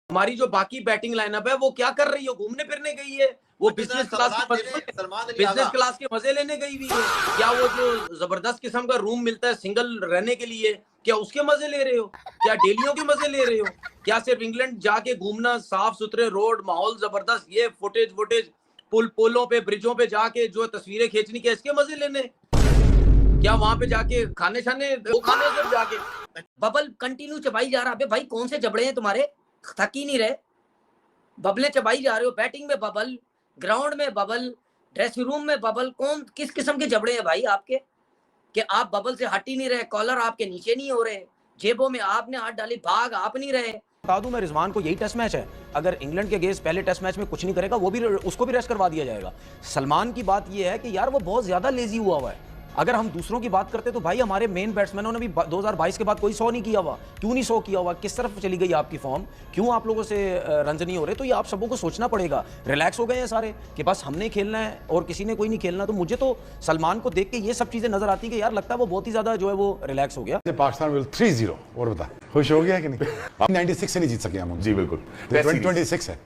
हमारी जो बाकी बैटिंग लाइनअप है वो क्या कर रही है? घूमने फिरने गई है, वो बिजनेस क्लास के मजे लेने गई हुई है। क्या वो जो जबरदस्त किस्म का रूम मिलता है सिंगल रहने के लिए, क्या उसके मजे ले रहे हो? क्या डेलियों के मजे ले रहे हो? क्या सिर्फ इंग्लैंड जाके घूमना, साफ सुथरे रोड, माहौल जबरदस्त, ये फुटेज पुलों पे, ब्रिजों पे जाके जो तस्वीरें खींचनी, क्या इसके मजे लेने? क्या वहां पे जाके खाने जब जाके बबल कंटिन्यू चबाई जा रहा है? भाई कौन से जबड़े हैं तुम्हारे, थक ही नहीं रहे? बबले चबाई जा रहे हो, बैटिंग में बबल, ग्राउंड में बबल, ड्रेसिंग रूम में बबल। कौन किस किस्म के जबड़े हैं भाई आपके कि आप बबल से हट ही नहीं रहे, कॉलर आपके नीचे नहीं हो रहे, जेबों में आपने हाथ डाली, भाग आप नहीं रहे। बता दूं मैं, रिजवान को यही टेस्ट मैच है, अगर इंग्लैंड के अगेंस्ट पहले टेस्ट मैच में कुछ नहीं करेगा वो भी, उसको भी रेस्ट करवा दिया जाएगा। सलमान की बात यह है कि यार वो बहुत ज्यादा लेजी हुआ है। अगर हम दूसरों की बात करते तो भाई हमारे मेन बैट्समैनों ने भी 2022 के बाद कोई 100 नहीं किया हुआ। क्यों नहीं 100 किया हुआ? किस तरफ चली गई आपकी फॉर्म? क्यों आप लोगों से रन नहीं हो रहे? तो ये आप सबों को सोचना पड़ेगा। रिलैक्स हो गए हैं सारे कि बस हमने खेलना है और किसी ने कोई नहीं खेलना। तो मुझे तो सलमान को देख के ये सब चीजें नजर आती है कि यार लगता है वो बहुत ही ज्यादा जो है वो रिलैक्स हो गया। पाकिस्तान विल 3-0 और बता खुश हो गया कि नहीं? 96 से नहीं जीत सके हम। जी बिल्कुल, 2026 है,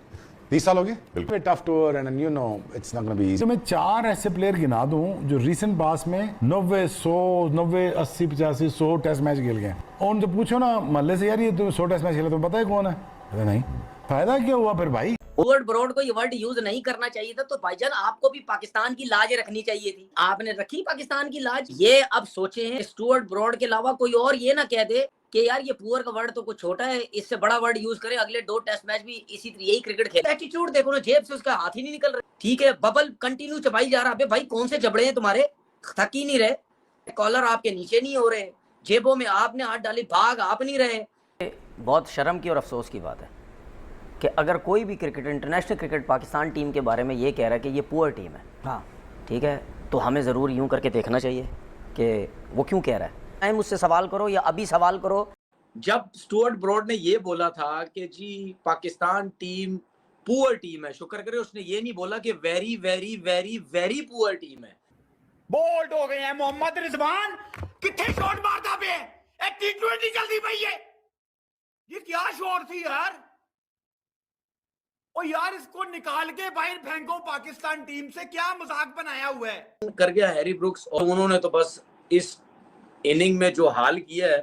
30 साल हो गए। Tough tour and you know it's not gonna be easy. मैं 4 ऐसे प्लेयर गिना दूं जो रीसेंट पास में 90, 100, 90, 80, 85, 100 टेस्ट मैच खेल गए। और उनसे पूछो ना महल्ले से, यार ये तो 100 टेस्ट मैच खेला, तुम्हें पता है कौन है? अरे नहीं, फायदा क्या हुआ फिर भाई? स्टुअर्ट ब्रॉड को ये वर्ड यूज नहीं करना चाहिए था। तो भाईजान आपको भी पाकिस्तान की लाज रखनी चाहिए थी, आपने रखी पाकिस्तान की लाज। ये अब सोचे हैं स्टुअर्ट ब्रॉड के अलावा कोई और ये ना कह दे कि यार ये पुअर का वर्ड तो कुछ छोटा है, इससे बड़ा वर्ड यूज करे, अगले 2 टेस्ट मैच भी इसी यही क्रिकेट खेले। एटीट्यूड देखो ना, जेब से उसका हाथ ही नहीं निकल रहा। ठीक है, बबल कंटिन्यू चबाई जा रहा है। भाई कौन से जबड़े हैं तुम्हारे, थक ही नहीं रहे? कॉलर आपके नीचे नहीं हो रहे, जेबों में आपने हाथ डाली, भाग आप नहीं रहे। बहुत शर्म की और अफसोस की बात है कि अगर कोई भी cricket, international cricket Pakistan team के बारे में ये कह रहा है कि ये पुअर टीम है, हाँ ठीक है, तो हमें ज़रूर यूं करके देखना चाहिए कि वो क्यों कह रहा है। चाहे मुझसे सवाल करो या अभी सवाल करो। जब स्टुअर्ट ब्रॉड ने ये बोला था कि जी पाकिस्तान टीम पुअर टीम है, शुक्र करे उसने ये नहीं बोला कि very very very very poor team है। बोल्ड हो गए हैं मोहम्मद रिजवान, कितने शॉट मारता पे T20 जल्दी भाई। ये क्या शॉट थी यार? ओ यार इसको निकाल के बाहर फेंको पाकिस्तान टीम से, क्या मजाक बनाया हुआ है? कर गया हैरी ब्रुक्स, और उन्होंने तो बस इस इनिंग में जो हाल किया है,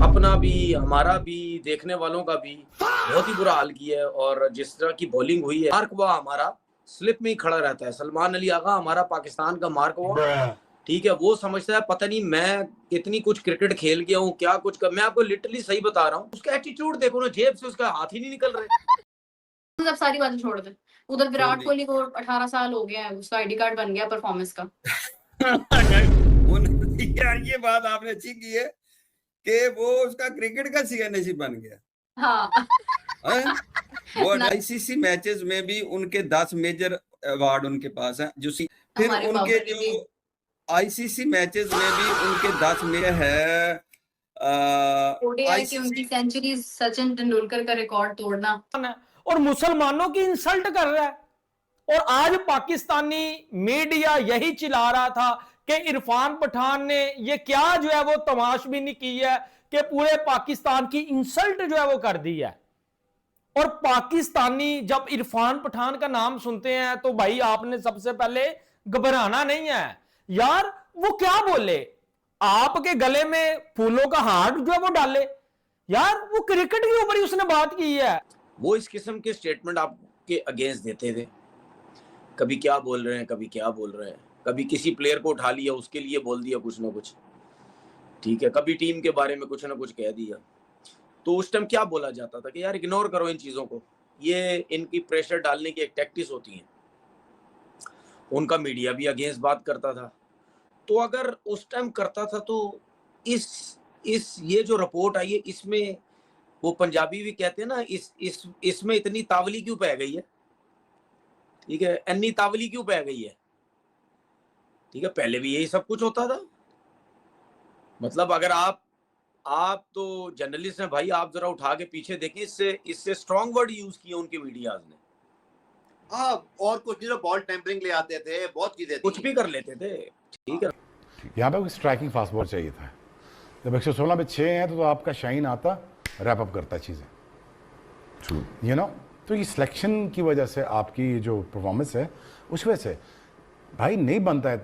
अपना भी हमारा भी देखने वालों का भी बहुत ही बुरा हाल किया है। और जिस तरह की बॉलिंग हुई है, मार्कवा हमारा स्लिप में ही खड़ा रहता है। सलमान अली आगा हमारा पाकिस्तान का मार्कवा, ठीक है, वो समझता है पता नहीं मैं कितनी कुछ क्रिकेट खेल गया हूँ, क्या कुछ कर। मैं आपको लिटरली सही बता रहा हूँ, उसका एटीट्यूड देखो ना, जेब से उसका हाथ ही नहीं निकल रहे। अब सारी बातें छोड़ दे। उधर विराट कोहली को 18 साल हो गया है, उसका आईडी कार्ड बन गया परफॉर्मेंस का। यार ये बात आपने अच्छी की है कि वो उसका क्रिकेट का सीएनएसी बन गया। हाँ। वो आईसीसी मैचेस में भी उनके 10 मेजर अवार्ड उनके पास है। जो फिर उनके जो आईसीसी मैचेस में भी उनके 10 मेजर है। ओडीआई की उनकी सेंचुरीज, सचिन तेंदुलकर का रिकॉर्ड तोड़ना, और मुसलमानों की इंसल्ट कर रहा है। और आज पाकिस्तानी मीडिया यही चिल्ला रहा था कि इरफान पठान ने ये क्या जो है वो तमाशबीनी की है कि पूरे पाकिस्तान की इंसल्ट जो है वो कर दी है। और पाकिस्तानी जब इरफान पठान का नाम सुनते हैं तो भाई आपने सबसे पहले घबराना नहीं है यार। वो क्या बोले, आपके गले में फूलों का हार जो है वो डाले यार, वो क्रिकेट के ऊपर ही उसने बात की है। वो इस किस्म के स्टेटमेंट आपके अगेंस्ट देते थे, कभी क्या बोल रहे हैं, कभी क्या बोल रहे हैं, कभी किसी प्लेयर को उठा लिया उसके लिए बोल दिया कुछ ना कुछ, ठीक है, कभी टीम के बारे में कुछ ना कुछ कह दिया। तो उस टाइम क्या बोला जाता था कि यार इग्नोर करो इन चीज़ों को, ये इनकी प्रेशर डालने की एक टैक्टिस होती है। उनका मीडिया भी अगेंस्ट बात करता था। तो अगर उस टाइम करता था तो इस ये जो रिपोर्ट आई है, इसमें वो पंजाबी भी कहते हैं ना, इसमें इतनी तावली क्यों पै गई है, ठीक है, इतनी तावली क्यों पै गई है, ठीक है, पहले भी यही सब कुछ होता था। मतलब अगर आप तो जर्नलिस्ट हैं भाई, आप जरा उठा के पीछे देखें, इससे स्ट्रॉन्ग वर्ड यूज किए उनके मीडियाज ने। हाँ, और कुछ नहीं, बॉल टेम्परिंग ले आते थे, बहुत चीजें कुछ भी कर लेते थे, ठीक है। यहाँ पे स्ट्राइकिंग फास्ट बॉल चाहिए था। जब 116 पे 6 हैं तो आपका शाइन आता रैप अप करता चीजें। You know. तो ये सिलेक्शन की वजह से आपकी जो परफॉर्मेंस है उस वजह से भाई नहीं बनता है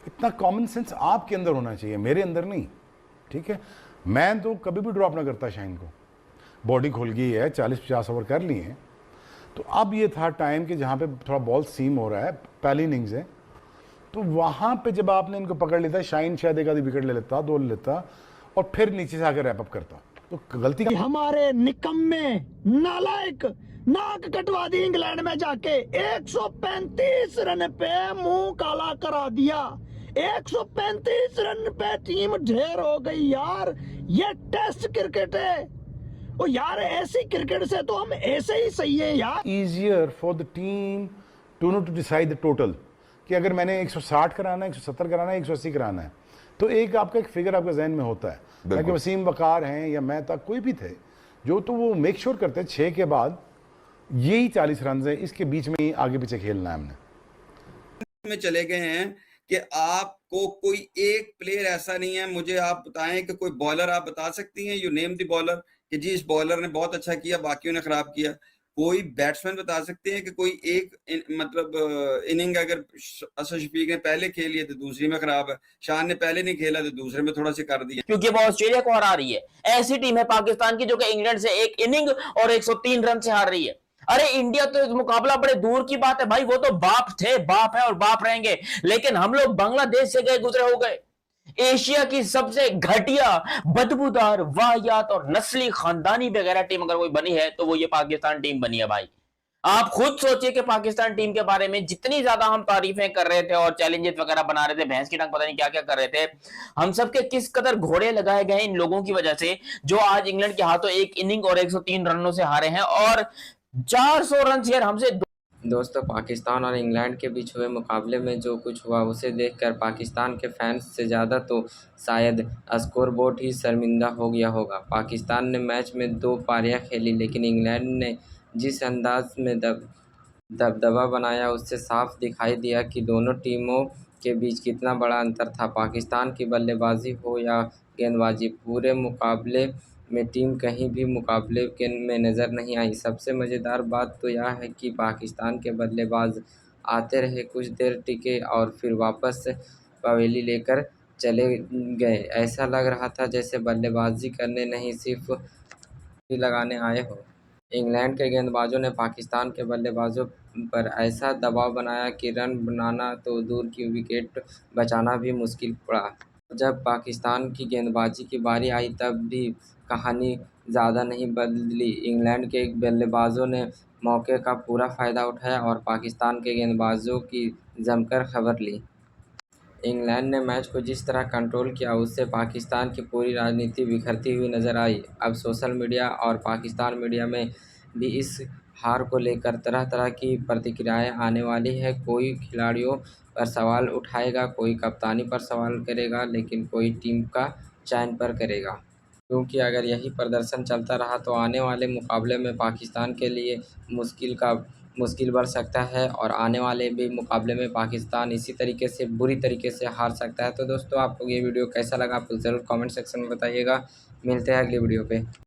इतना कॉमन सेंस आपके अंदर होना चाहिए, मेरे अंदर नहीं, ठीक है। मैं तो कभी भी ड्रॉप ना करता शाइन को, बॉडी खुल गई है, 40-50 ओवर कर लिए हैं, तो अब ये था टाइम कि जहाँ पे थोड़ा बॉल सीम हो रहा है, पहली इनिंग्स है, तो वहाँ पे जब आपने इनको पकड़ लेता, शाइन शायद एक आधी विकेट ले लेता, 2 ले लेता और फिर नीचे से आकर रैप अप करता, तो गलती हमारे निकम्मे नालायक नाक कटवा दी इंग्लैंड में जाके 135 रन पे मुंह काला करा दिया। 135 रन पे टीम ढेर हो गई यार। ये टेस्ट क्रिकेट है ओ यार, ऐसी क्रिकेट से तो हम ऐसे ही सही है यार। Easier for the team to decide the total, कि अगर मैंने 160 कराना है, 170 कराना है, 180 कराना है, तो एक आपका एक फिगर आपके जहन में होता है, ताकि वसीम वकार हैं या मैं तक कोई भी थे जो, तो वो मेक श्योर करते हैं 6 के बाद यही 40 रन है, इसके बीच में ही आगे पीछे खेलना है हमने। में चले गए हैं कि आपको कोई एक प्लेयर ऐसा नहीं है, मुझे आप बताएं कि कोई बॉलर आप बता सकती हैं, यू नेम द बॉलर, कि जी इस बॉलर ने बहुत अच्छा किया बाकियों ने खराब किया। कोई बैट्समैन बता सकते हैं कि कोई एक मतलब इनिंग अगर असद शफीक ने पहले खेली है तो दूसरी में खराब है, शान ने पहले नहीं खेला तो दूसरे में थोड़ा सा कर दिया, क्योंकि वो ऑस्ट्रेलिया को हरा रही है। ऐसी टीम है पाकिस्तान की जो कि इंग्लैंड से एक इनिंग और 103 रन से हार रही है। अरे इंडिया तो इस मुकाबला बड़े दूर की बात है भाई, वो तो बाप थे, बाप है और बाप रहेंगे, लेकिन हम लोग बांग्लादेश से गए गुजरे हो गए। एशिया की सबसे घटिया, बदबूदार, वाहियात और नस्ली खानदानी वगैरह टीम अगर कोई बनी है तो वो ये पाकिस्तान टीम बनी है भाई। आप खुद सोचिए कि पाकिस्तान टीम के बारे में जितनी ज्यादा हम तारीफें कर रहे थे और चैलेंजेस वगैरह बना रहे थे, भैंस की टांग पता नहीं क्या क्या कर रहे थे, हम सबके किस कदर घोड़े लगाए गए इन लोगों की वजह से, जो आज इंग्लैंड के हाथों एक इनिंग और 103 रनों से हारे हैं और 400 रन शेयर हमसे। दोस्तों, पाकिस्तान और इंग्लैंड के बीच हुए मुकाबले में जो कुछ हुआ उसे देखकर पाकिस्तान के फैंस से ज़्यादा तो शायद स्कोर बोर्ड ही शर्मिंदा हो गया होगा। पाकिस्तान ने मैच में 2 पारियां खेली, लेकिन इंग्लैंड ने जिस अंदाज में दबदबा बनाया उससे साफ दिखाई दिया कि दोनों टीमों के बीच कितना बड़ा अंतर था। पाकिस्तान की बल्लेबाजी हो या गेंदबाजी, पूरे मुकाबले में टीम कहीं भी मुकाबले में नज़र नहीं आई। सबसे मज़ेदार बात तो यह है कि पाकिस्तान के बल्लेबाज आते रहे, कुछ देर टिके और फिर वापस पवेली लेकर चले गए। ऐसा लग रहा था जैसे बल्लेबाजी करने नहीं सिर्फ लगाने आए हो। इंग्लैंड के गेंदबाजों ने पाकिस्तान के बल्लेबाजों पर ऐसा दबाव बनाया कि रन बनाना तो दूर की विकेट बचाना भी मुश्किल पड़ा। जब पाकिस्तान की गेंदबाजी की बारी आई तब भी कहानी ज़्यादा नहीं बदली। इंग्लैंड के बल्लेबाजों ने मौके का पूरा फ़ायदा उठाया और पाकिस्तान के गेंदबाजों की जमकर खबर ली। इंग्लैंड ने मैच को जिस तरह कंट्रोल किया उससे पाकिस्तान की पूरी राजनीति बिखरती हुई नज़र आई। अब सोशल मीडिया और पाकिस्तान मीडिया में भी इस हार को लेकर तरह तरह की प्रतिक्रियाएं आने वाली है। कोई खिलाड़ियों पर सवाल उठाएगा, कोई कप्तानी पर सवाल करेगा, लेकिन कोई टीम का चयन पर करेगा, क्योंकि अगर यही प्रदर्शन चलता रहा तो आने वाले मुकाबले में पाकिस्तान के लिए मुश्किल बढ़ सकता है और आने वाले भी मुकाबले में पाकिस्तान इसी तरीके से बुरी तरीके से हार सकता है। तो दोस्तों, आपको ये वीडियो कैसा लगा आप ज़रूर कमेंट सेक्शन में बताइएगा। मिलते हैं अगली वीडियो पे।